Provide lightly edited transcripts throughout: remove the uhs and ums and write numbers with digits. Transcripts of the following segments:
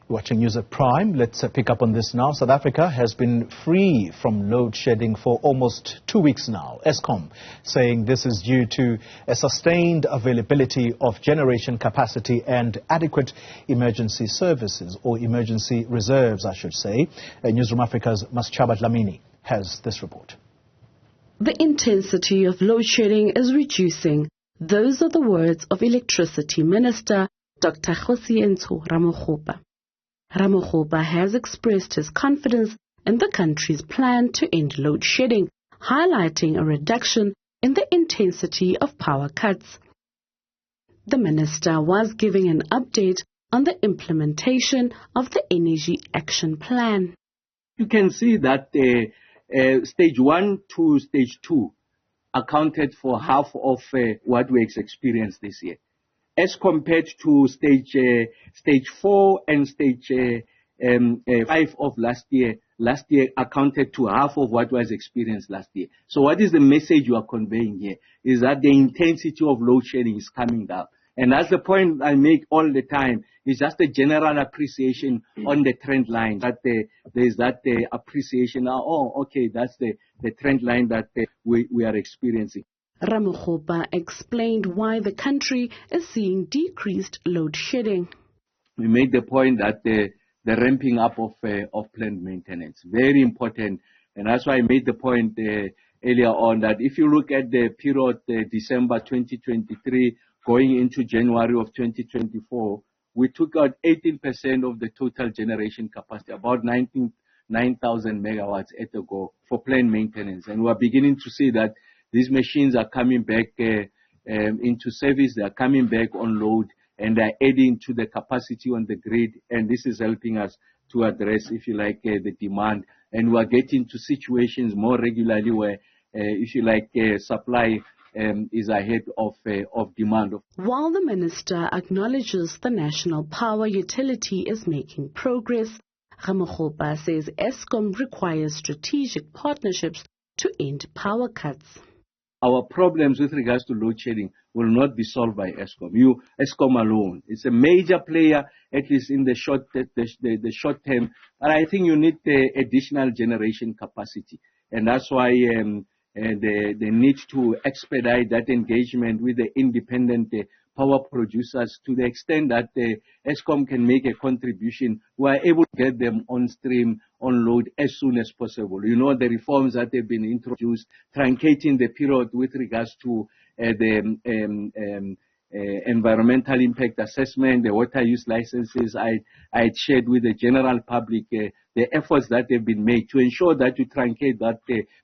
Watching News at Prime, let's pick up on this now. South Africa has been free from load shedding for almost 2 weeks now. Eskom saying this is due to a sustained availability of generation capacity and adequate emergency services, or emergency reserves, I should say. Newzroom Afrika's Masechaba Dlamini has this report. The intensity of load shedding is reducing. Those are the words of Electricity Minister Dr. Ramokgopa. Ramokgopa has expressed his confidence in the country's plan to end load shedding, highlighting a reduction in the intensity of power cuts. The minister was giving an update on the implementation of the Energy Action Plan. You can see that stage 1 to stage 2 accounted for half of what we experienced this year, as compared to stage 4 and stage 5 of last year. Last year accounted to half of what was experienced last year. So what is the message you are conveying here? Is that the intensity of load shedding is coming down. And that's the point I make all the time. It's just a general appreciation on the trend line. That there's that appreciation now. Oh, okay, that's the trend line that we are experiencing. Ramokgopa explained why the country is seeing decreased load shedding. We made the point that the ramping up of plant maintenance, very important. And that's why I made the point earlier on that if you look at the period December 2023 going into January of 2024, we took out 18% of the total generation capacity, about 9,000 megawatts at a go for plant maintenance. And we're beginning to see that these machines are coming back into service, they are coming back on load, and they're adding to the capacity on the grid. And this is helping us to address, if you like, the demand. And we're getting to situations more regularly where, if you like, supply is ahead of demand. While the minister acknowledges the national power utility is making progress, Ramokgopa says Eskom requires strategic partnerships to end power cuts. Our problems with regards to load shedding will not be solved by Eskom. Eskom alone. It's a major player, at least in the short term. But I think you need the additional generation capacity. And that's why the need to expedite that engagement with the independent power producers to the extent that Eskom can make a contribution. We are able to get them on stream, on load as soon as possible. You know, the reforms that have been introduced, truncating the period with regards to the environmental impact assessment, the water use licenses. I shared with the general public the efforts that have been made to ensure that you truncate that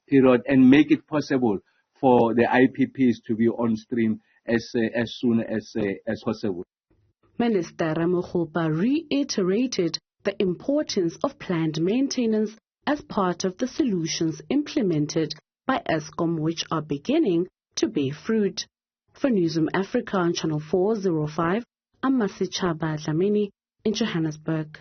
period and make it possible for the IPPs to be on stream as soon as possible. Minister Ramokgopa reiterated the importance of planned maintenance as part of the solutions implemented by Eskom, which are beginning to bear fruit. For Newzroom Afrika on Channel 405, I'm Masechaba Dlamini in Johannesburg.